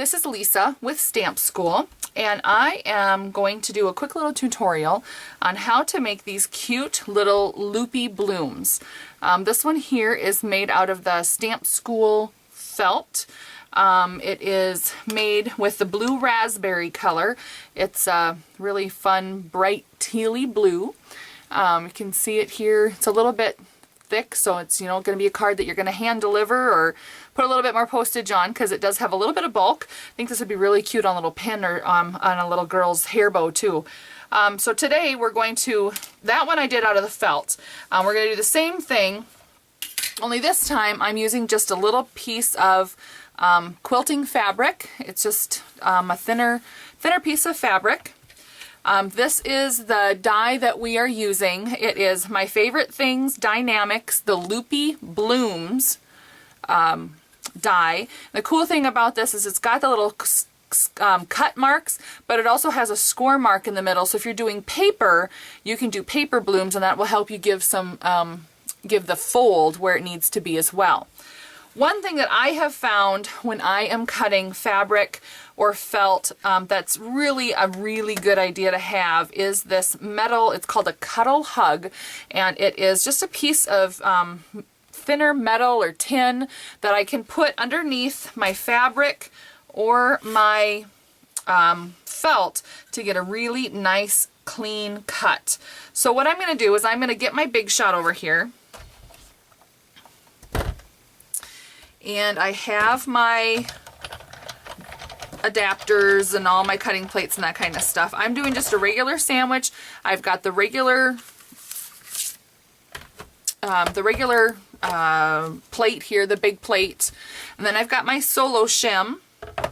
This is Lisa with Stamp School, and I am going to do a quick little tutorial on how to make these cute little loopy blooms. This one here is made out of the Stamp School felt. It is made with the blue raspberry color. It's a really fun, bright, tealy blue. You can see it here. It's a little bit thick, so it's, you know, going to be a card that you're going to hand deliver or put a little bit more postage on, because it does have a little bit of bulk. I think this would be really cute on a little pin or on a little girl's hair bow too. So today we're going to, that one I did out of the felt. We're going to do the same thing, only this time I'm using just a little piece of quilting fabric. It's just a thinner piece of fabric. This is the die that we are using. It is My Favorite Things Dynamics, the Loopy Blooms die. The cool thing about this is it's got the little cut marks, but it also has a score mark in the middle. So if you're doing paper, you can do paper blooms, and that will help you give some, give the fold where it needs to be as well. One thing that I have found when I am cutting fabric or felt that's really a really good idea to have is this metal. It's called a Cuddle Hug, and it is just a piece of thinner metal or tin that I can put underneath my fabric or my felt to get a really nice clean cut. So what I'm going to do is I'm going to get my Big Shot over here. And I have my adapters and all my cutting plates and that kind of stuff. I'm doing just a regular sandwich. I've got the regular plate here, the big plate. And then I've got my solo shim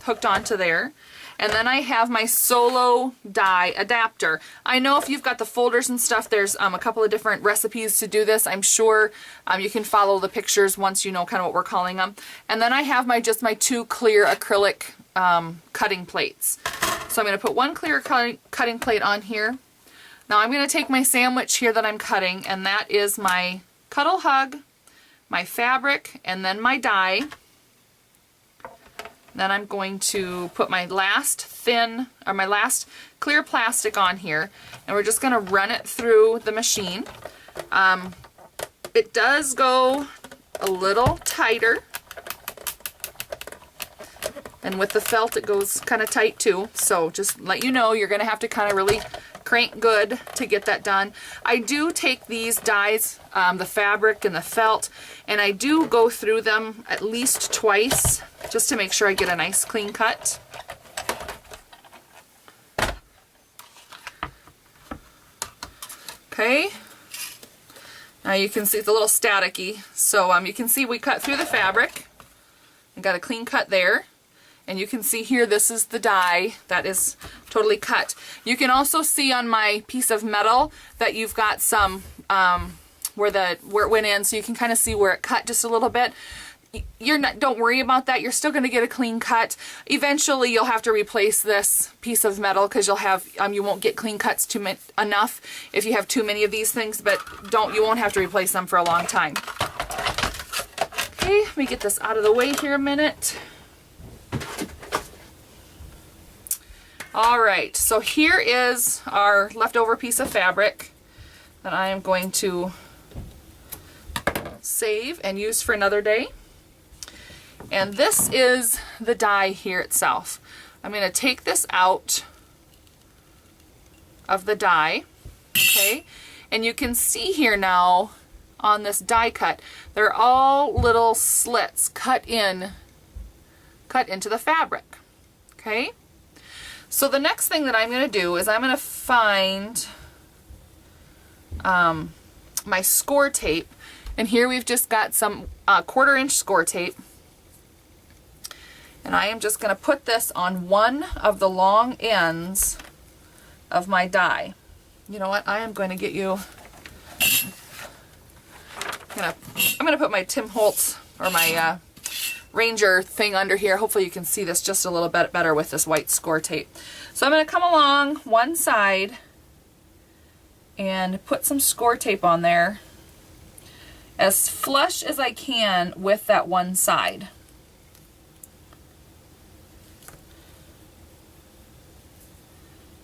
hooked onto there. And then I have my solo die adapter. I know if you've got the folders and stuff, there's a couple of different recipes to do this. I'm sure you can follow the pictures once you know kind of what we're calling them. And then I have just my two clear acrylic cutting plates. So I'm going to put one clear cutting plate on here. Now I'm going to take my sandwich here that I'm cutting, and that is my Cuddle Hug, my fabric, and then my die. Then I'm going to put my last clear plastic on here, and we're just going to run it through the machine. It does go a little tighter, and with the felt it goes kind of tight too, so just let you know you're going to have to kind of really crank good to get that done. I do take these dies, the fabric and the felt, and I do go through them at least twice just to make sure I get a nice clean cut. Okay, now you can see it's a little staticky, so you can see we cut through the fabric. I got a clean cut there. And you can see here, this is the die that is totally cut. You can also see on my piece of metal that you've got some where it went in, so you can kind of see where it cut just a little bit. Don't worry about that. You're still going to get a clean cut. Eventually, you'll have to replace this piece of metal because you'll have you won't get clean cuts enough if you have too many of these things. But you won't have to replace them for a long time. Okay, let me get this out of the way here a minute. Alright, so here is our leftover piece of fabric that I am going to save and use for another day. And this is the die here itself. I'm going to take this out of the die, okay? And you can see here now on this die cut, they're all little slits cut into the fabric, okay? So the next thing that I'm going to do is I'm going to find my score tape, and here we've just got some 1/4 inch score tape, and I am just going to put this on one of the long ends of my die. You know what? I am going to get you. I'm going to put my Tim Holtz or my Ranger thing under here. Hopefully you can see this just a little bit better with this white score tape. So I'm going to come along one side and put some score tape on there as flush as I can with that one side.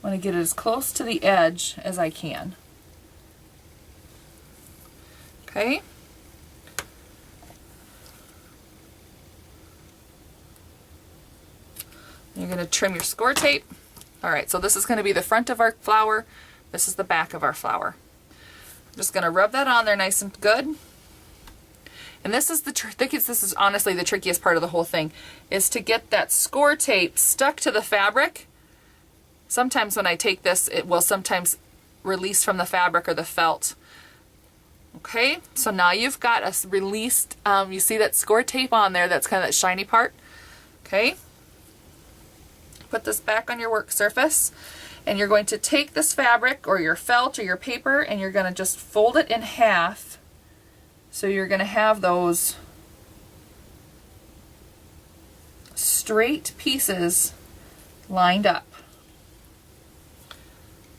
want to get it as close to the edge as I can. Okay. You're going to trim your score tape. All right, so this is going to be the front of our flower. This is the back of our flower. I'm just going to rub that on there nice and good. And this is this is honestly the trickiest part of the whole thing, is to get that score tape stuck to the fabric. Sometimes when I take this, it will sometimes release from the fabric or the felt. Okay, so now you've got us released, you see that score tape on there, that's kind of that shiny part. Okay, put this back on your work surface, and you're going to take this fabric or your felt or your paper, and you're going to just fold it in half. So you're going to have those straight pieces lined up.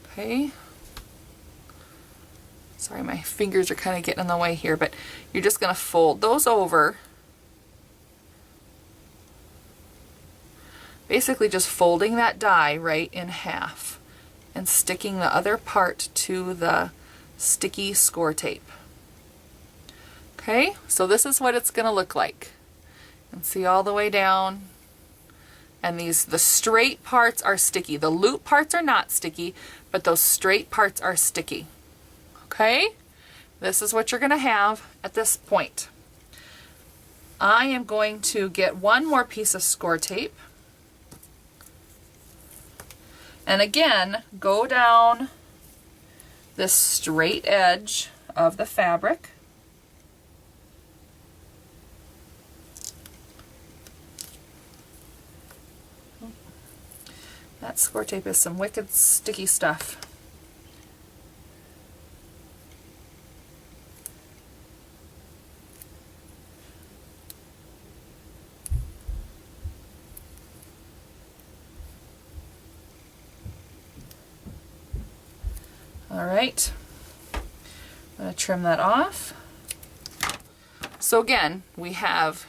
Okay. Sorry, my fingers are kind of getting in the way here, but you're just going to fold those over. Basically just folding that die right in half and sticking the other part to the sticky score tape. Okay, so this is what it's going to look like. You can see all the way down. And the straight parts are sticky. The loop parts are not sticky, but those straight parts are sticky. Okay, this is what you're going to have at this point. I am going to get one more piece of score tape. And again, go down this straight edge of the fabric. That score tape is some wicked sticky stuff. All right, I'm going to trim that off. So again, we have,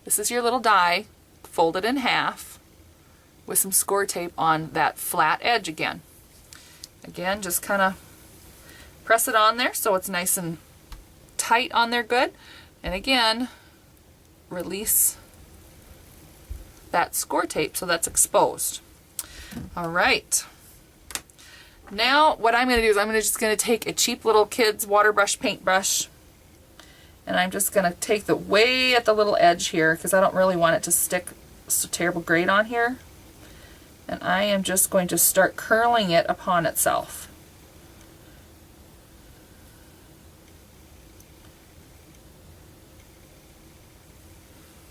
this is your little die folded in half with some score tape on that flat edge again. Again, just kind of press it on there so it's nice and tight on there, good. And again, release that score tape so that's exposed. All right. Now what I'm going to do is I'm just going to take a cheap little kid's water brush paintbrush, and I'm just going to take the way at the little edge here because I don't really want it to stick so terrible great on here. And I am just going to start curling it upon itself.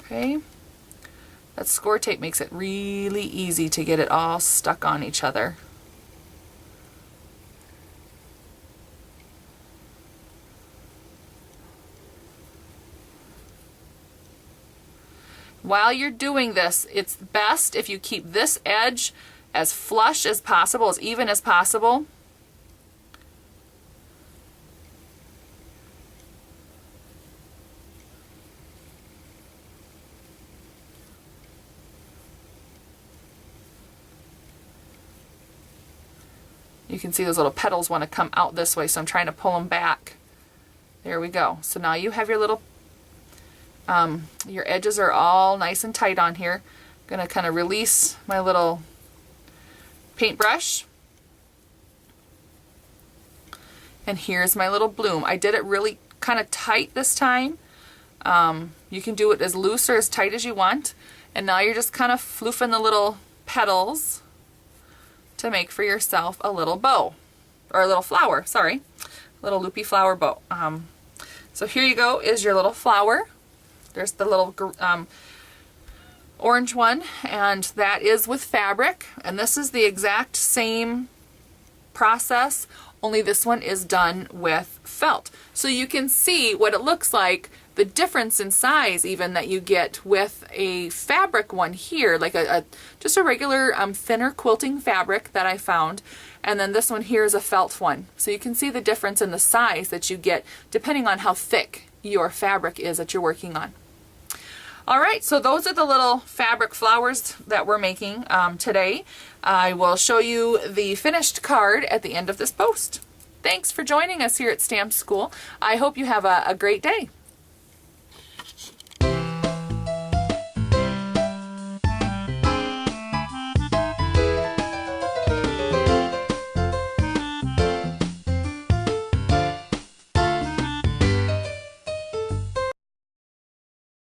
Okay, that score tape makes it really easy to get it all stuck on each other. While you're doing this, it's best if you keep this edge as flush as possible, as even as possible. You can see those little petals want to come out this way, so I'm trying to pull them back. There we go. So now you have your little your edges are all nice and tight on here. I'm going to kind of release my little paintbrush. And here's my little bloom. I did it really kind of tight this time. You can do it as loose or as tight as you want. And now you're just kind of floofing the little petals to make for yourself a little bow. Or a little flower, sorry. Little loopy flower bow. So here you go is your little flower. There's the little orange one, and that is with fabric, and this is the exact same process, only this one is done with felt. So you can see what it looks like, the difference in size even that you get with a fabric one here, like just a regular thinner quilting fabric that I found, and then this one here is a felt one. So you can see the difference in the size that you get depending on how thick your fabric is that you're working on. All right, so those are the little fabric flowers that we're making today. I will show you the finished card at the end of this post. Thanks for joining us here at Stamp School. I hope you have a great day.